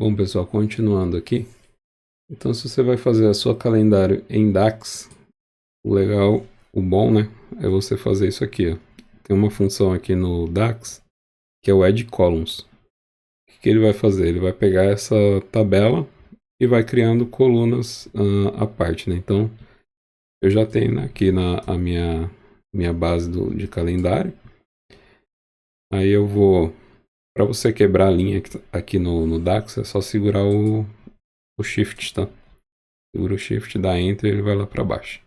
Bom, pessoal, continuando aqui. Então, se você vai fazer a sua calendário em DAX, o legal, o bom, né, é você fazer isso aqui, ó. Tem uma função aqui no DAX que é o Add Columns. O que ele vai fazer? Ele vai pegar essa tabela e vai criando colunas à parte, né? Então, eu já tenho, né, aqui a minha base de calendário. Aí eu vou, para você quebrar a linha aqui no DAX, é só segurar o Shift, tá? Segura o Shift, dá Enter e ele vai lá para baixo.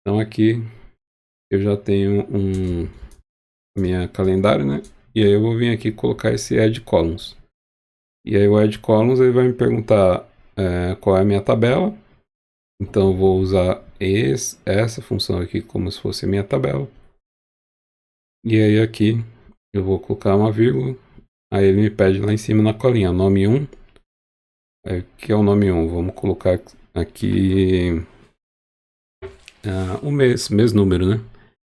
Então aqui eu já tenho minha calendário, né? E aí eu vou vir aqui colocar esse Add Columns. E aí o Add Columns ele vai me perguntar qual é a minha tabela. Então eu vou usar essa função aqui como se fosse a minha tabela. E aí aqui eu vou colocar uma vírgula. Aí ele me pede lá em cima na colinha, nome 1. Que é o nome 1. Vamos colocar aqui o mês número, né?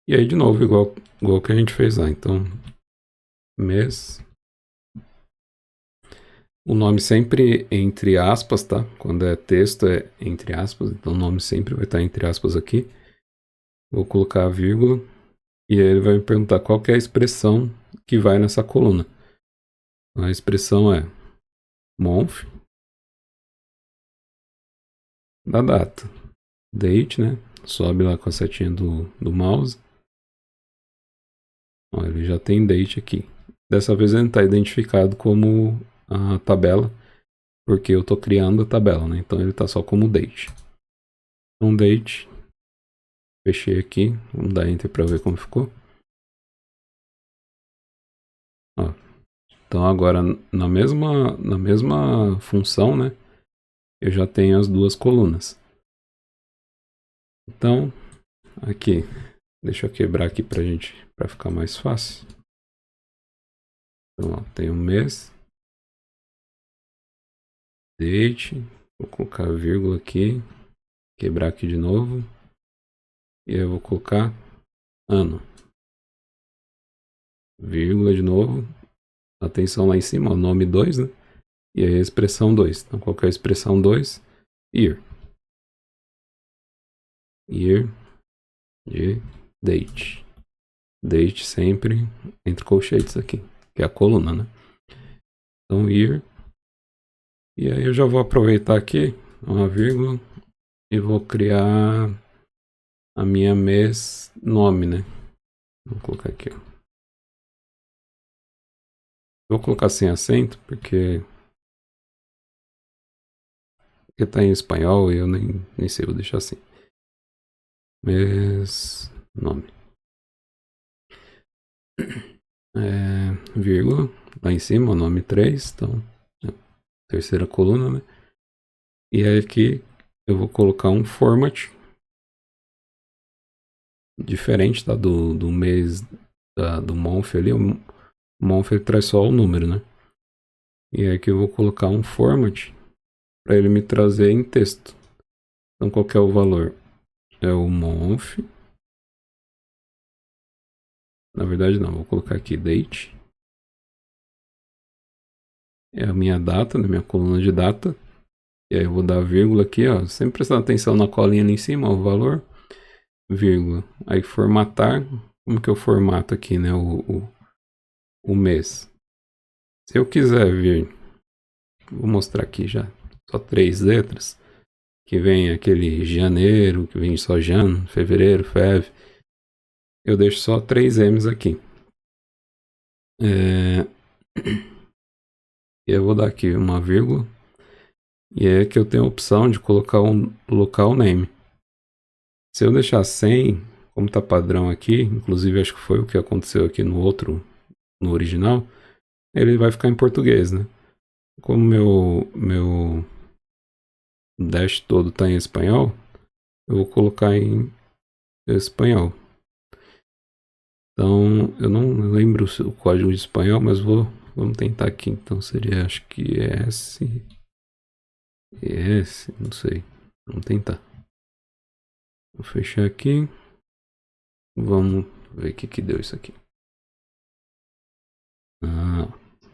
E aí de novo, igual que a gente fez lá. Então, mês. O nome sempre entre aspas, tá? Quando é texto é entre aspas, então o nome sempre vai estar entre aspas aqui. Vou colocar a vírgula e aí ele vai me perguntar qual que é a expressão que vai nessa coluna. A expressão é month da data, date, né? Sobe lá com a setinha do mouse. Ó, ele já tem date aqui. Dessa vez ele está identificado como a tabela, porque eu estou criando a tabela, né? Então ele está só como date. Então date, fechei aqui, vamos dar enter para ver como ficou. Ó, então agora na mesma função, né? Eu já tenho as duas colunas. Então aqui, deixa eu quebrar aqui para ficar mais fácil. Então ó, tem um mês, date, vou colocar a vírgula aqui, quebrar aqui de novo. E aí eu vou colocar ano. Vírgula de novo. Atenção lá em cima, o nome 2, né? E aí a expressão 2. Então qual que é a expressão 2? Year. Year de date. Date sempre entre colchetes aqui, que é a coluna, né? Então year. E aí eu já vou aproveitar aqui uma vírgula e vou criar a minha mês nome, né? Vou colocar aqui, ó. Vou colocar sem acento porque tá em espanhol e eu nem sei, vou deixar assim. Mês nome. Vírgula. Lá em cima, o nome 3. Então, terceira coluna, né? E aí aqui eu vou colocar um format diferente, tá? Do mês, do month ali. O month ele traz só o número, né? E aí aqui eu vou colocar um format para ele me trazer em texto. Então qual que é o valor? É o month. Na verdade não, vou colocar aqui date. É a minha data, né? Minha coluna de data. E aí eu vou dar vírgula aqui, ó. Sempre prestando atenção na colinha ali em cima, ó, o valor. Vírgula. Aí formatar. Como que eu formato aqui, né? O mês. Se eu quiser vir. Vou mostrar aqui já. Só 3 letras. Que vem aquele janeiro, que vem só jan, fevereiro, fev. Eu deixo só 3 M's aqui. Eu vou dar aqui uma vírgula. E é que eu tenho a opção de colocar um local name. Se eu deixar sem, como tá padrão aqui, inclusive acho que foi o que aconteceu aqui no original, ele vai ficar em português, né? Como meu dash todo tá em espanhol, eu vou colocar em espanhol. Então, eu não lembro o código de espanhol, mas vamos tentar aqui. Então seria, acho que não sei. Vamos tentar. Vou fechar aqui. Vamos ver o que deu isso aqui.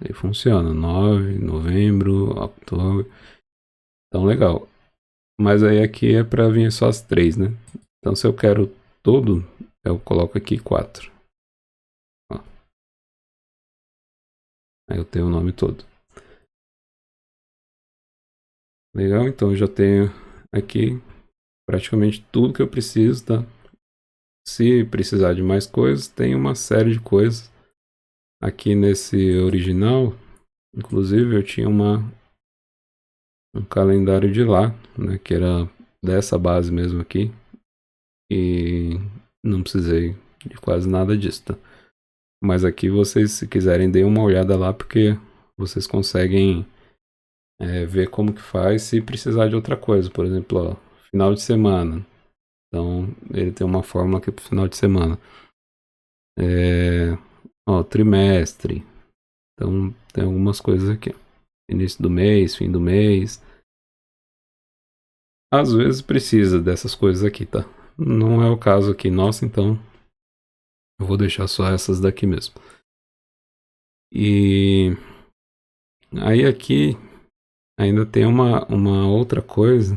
Aí funciona, 9, novembro, outubro. Então legal. Mas aí aqui é para vir só as 3, né? Então se eu quero todo, eu coloco aqui 4. Ó. Aí eu tenho o nome todo. Legal, então eu já tenho aqui praticamente tudo que eu preciso, tá? Se precisar de mais coisas, tem uma série de coisas. Aqui nesse original, inclusive eu tinha um calendário de lá, né? Que era dessa base mesmo aqui. E não precisei de quase nada disso, tá? Mas aqui vocês, se quiserem, deem uma olhada lá, porque vocês conseguem ver como que faz se precisar de outra coisa. Por exemplo, ó, final de semana. Então, ele tem uma fórmula aqui para o final de semana. Ó, trimestre. Então, tem algumas coisas aqui. Início do mês, fim do mês. Às vezes precisa dessas coisas aqui, tá? Não é o caso aqui nosso, então eu vou deixar só essas daqui mesmo. E aí aqui ainda tem uma outra coisa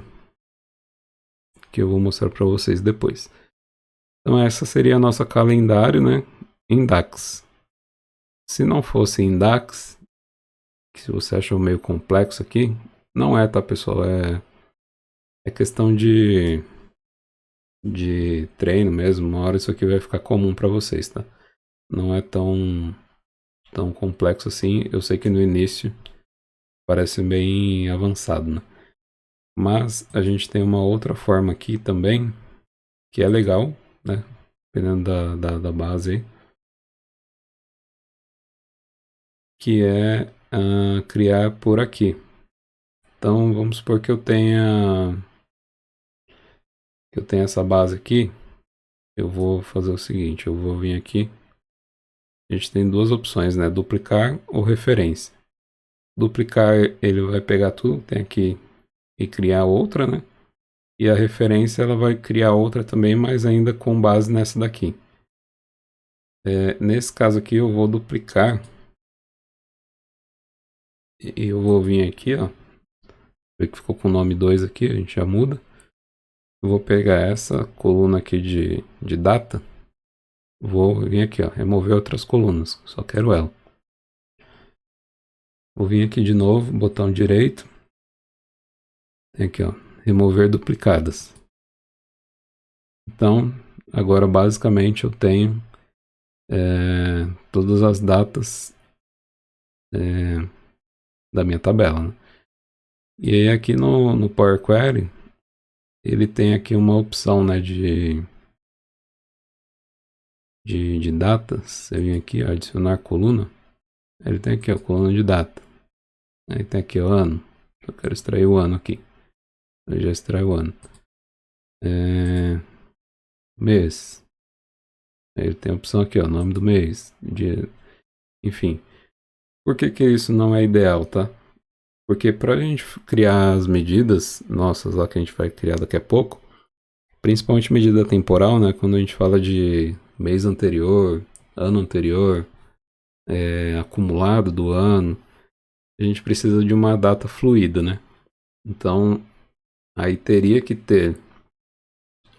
que eu vou mostrar para vocês depois. Então essa seria a nossa calendário, né, em DAX. Se não fosse em DAX, que se você achou meio complexo aqui, não é, tá, pessoal? É questão de treino mesmo. Uma hora isso aqui vai ficar comum para vocês, tá? Não é tão complexo assim. Eu sei que no início parece bem avançado, né? Mas a gente tem uma outra forma aqui também, que é legal, né? Dependendo da base aí. Que é criar por aqui. Então vamos supor que eu tenha essa base aqui. Eu vou fazer o seguinte, eu vou vir aqui. A gente tem duas opções, né? Duplicar ou referência. Duplicar, ele vai pegar tudo, tem aqui e criar outra, né? E a referência ela vai criar outra também, mas ainda com base nessa daqui. Nesse caso aqui eu vou duplicar. E eu vou vir aqui, ó. Ver que ficou com o nome 2 aqui, a gente já muda. Eu vou pegar essa coluna aqui de data. Vou vir aqui, ó, remover outras colunas. Só quero ela. Vou vir aqui de novo, botão direito. Tem aqui, ó, remover duplicadas. Então, agora basicamente eu tenho todas as datas da minha tabela, né? E aí aqui no Power Query, ele tem aqui uma opção, né, de datas. Você vem aqui, ó, adicionar coluna. Ele tem aqui, ó, coluna de data. Aí tem aqui o ano. Eu quero extrair o ano aqui. Eu já extraí o ano. Mês. Aí tem a opção aqui, ó, nome do mês. Dia. Enfim. Por que isso não é ideal, tá? Porque para a gente criar as medidas nossas lá que a gente vai criar daqui a pouco, principalmente medida temporal, né? Quando a gente fala de mês anterior, ano anterior, acumulado do ano, a gente precisa de uma data fluida, né? Então, aí teria que ter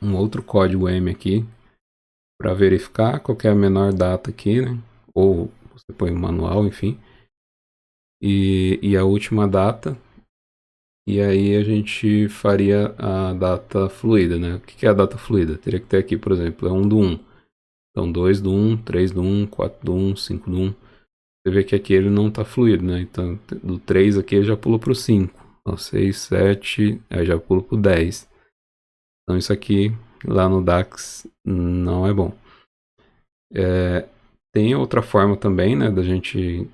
um outro código M aqui para verificar qual que é a menor data aqui, né? Ou você põe um manual, enfim. E a última data. E aí a gente faria a data fluida, né? O que é a data fluida? Teria que ter aqui, por exemplo, é 1 do 1. Então 2 do 1, 3 do 1, 4 do 1, 5 do 1. Você vê que aqui ele não está fluido, né? Então do 3 aqui ele já pulou para o 5. Então 6, 7, aí já pula para o 10. Então isso aqui lá no DAX não é bom. Tem outra forma também, né? Da gente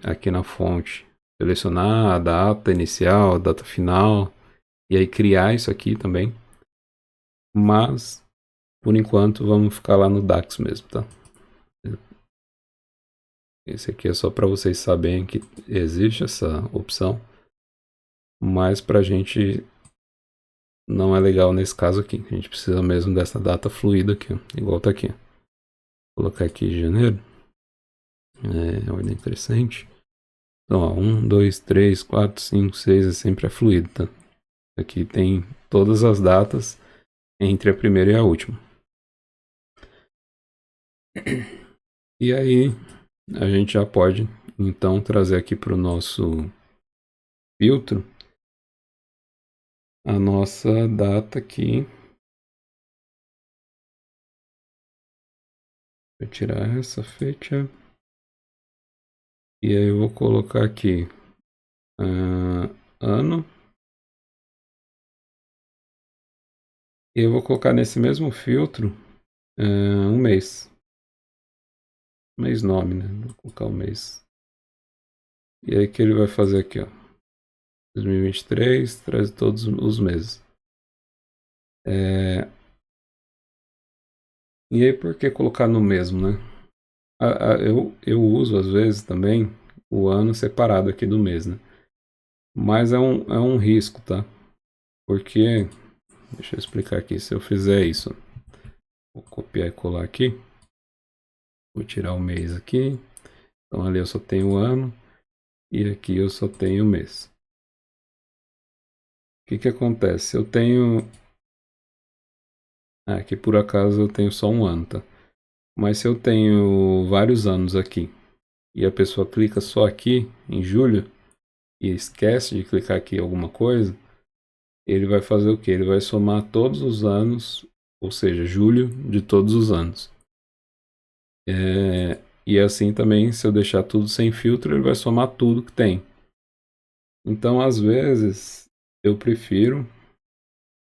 aqui na fonte selecionar a data inicial, a data final, e aí criar isso aqui também. Mas, por enquanto, vamos ficar lá no DAX mesmo, tá? Esse aqui é só para vocês saberem que existe essa opção. Mas pra gente não é legal nesse caso aqui. A gente precisa mesmo dessa data fluida aqui, ó, igual tá aqui. Vou colocar aqui janeiro. ordem crescente. Então, ó, 1, 2, 3, 4, 5, 6 é sempre a fluido, tá? Aqui tem todas as datas entre a primeira e a última. E aí, a gente já pode, então, trazer aqui para o nosso filtro a nossa data aqui. Vou tirar essa fecha. E aí eu vou colocar aqui ano. E eu vou colocar nesse mesmo filtro um mês. Mês nome, né? Vou colocar o mês. E aí que ele vai fazer aqui, ó. 2023, traz todos os meses. E aí por que colocar no mesmo, né? Eu uso às vezes também o ano separado aqui do mês, né? Mas é um risco, tá? Porque, deixa eu explicar aqui, se eu fizer isso, vou copiar e colar aqui, vou tirar o mês aqui, então ali eu só tenho o ano, e aqui eu só tenho o mês. O que que acontece? Eu tenho, aqui por acaso eu tenho só um ano, tá? Mas se eu tenho vários anos aqui, e a pessoa clica só aqui, em julho, e esquece de clicar aqui em alguma coisa, ele vai fazer o quê? Ele vai somar todos os anos, ou seja, julho de todos os anos. E assim também, se eu deixar tudo sem filtro, ele vai somar tudo que tem. Então, às vezes, eu prefiro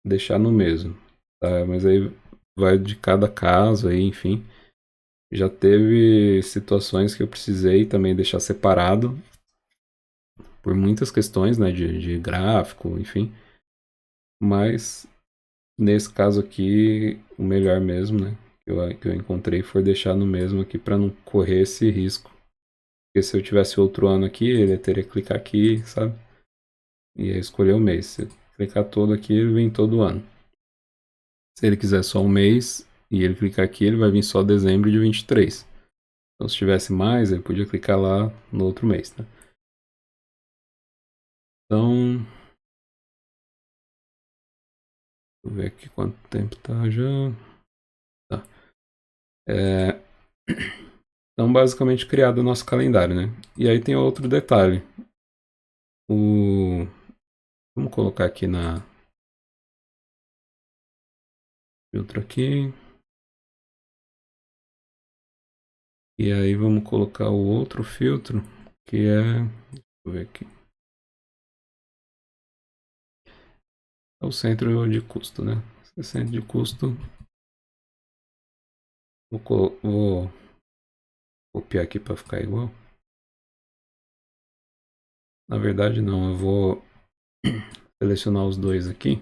deixar no mesmo, tá? Mas aí vai de cada caso aí, enfim. Já teve situações que eu precisei também deixar separado por muitas questões, né, de gráfico, enfim. Mas nesse caso aqui, o melhor mesmo, né, que eu encontrei foi deixar no mesmo aqui para não correr esse risco. Porque se eu tivesse outro ano aqui, ele teria que clicar aqui, sabe? E aí escolher o mês. Se clicar todo aqui, ele vem todo ano. Se ele quiser só um mês e ele clicar aqui, ele vai vir só dezembro de 23. Então, se tivesse mais, ele podia clicar lá no outro mês, tá? Então, deixa eu ver aqui quanto tempo tá já. Tá. Então, basicamente, criado o nosso calendário, né? E aí tem outro detalhe. O... Vamos colocar aqui na filtro aqui. E aí vamos colocar o outro filtro, que é... Deixa eu ver aqui. É o centro de custo, né? Esse centro de custo... Vou copiar aqui para ficar igual. Na verdade, não. Eu vou selecionar os dois aqui.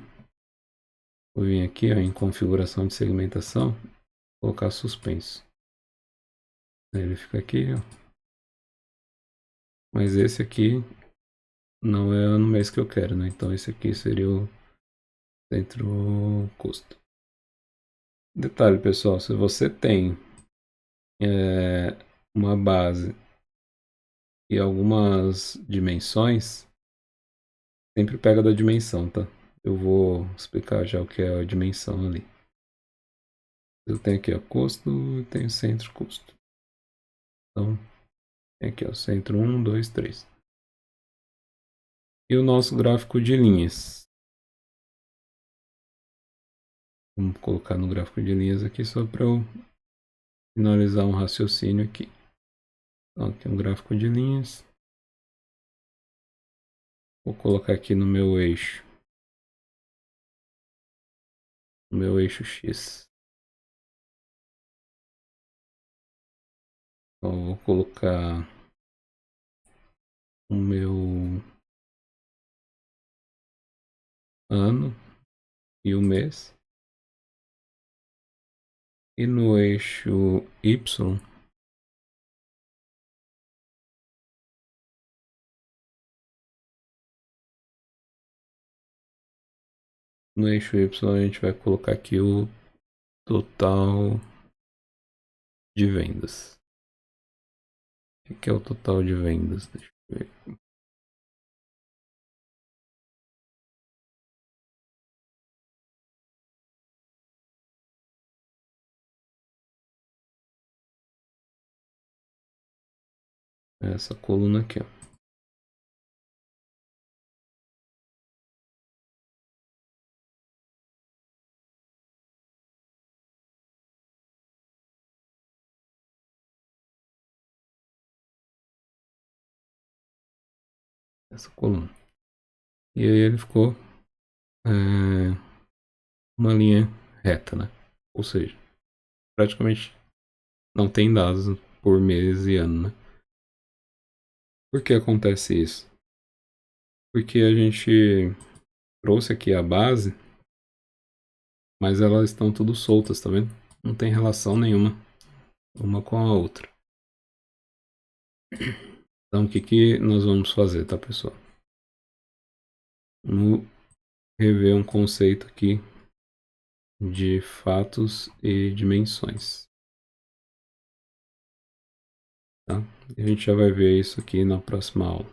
Vou vir aqui ó, em configuração de segmentação, colocar suspenso. Aí ele fica aqui, ó. Mas esse aqui não é no mês que eu quero, né? Então esse aqui seria o centro custo. Detalhe, pessoal, se você tem uma base e algumas dimensões, sempre pega da dimensão, tá? Eu vou explicar já o que é a dimensão ali. Eu tenho aqui, ó, custo e tenho centro custo. Então, tem aqui, ó, centro 1, 2, 3. E o nosso gráfico de linhas. Vamos colocar no gráfico de linhas aqui só para eu finalizar um raciocínio aqui. Então, aqui é um gráfico de linhas. Vou colocar aqui no meu eixo. No meu eixo X. Então, vou colocar o meu ano e o mês. E no eixo Y, no eixo Y a gente vai colocar aqui o total de vendas. O que é o total de vendas? Deixa eu ver. Essa coluna aqui, ó. Essa coluna. E aí ele ficou uma linha reta, né? Ou seja, praticamente não tem dados por mês e ano, né? Por que acontece isso? Porque a gente trouxe aqui a base, mas elas estão tudo soltas, tá vendo? Não tem relação nenhuma uma com a outra. Então o que nós vamos fazer, tá, pessoal? Vamos rever um conceito aqui de fatos e dimensões. Tá? A gente já vai ver isso aqui na próxima aula.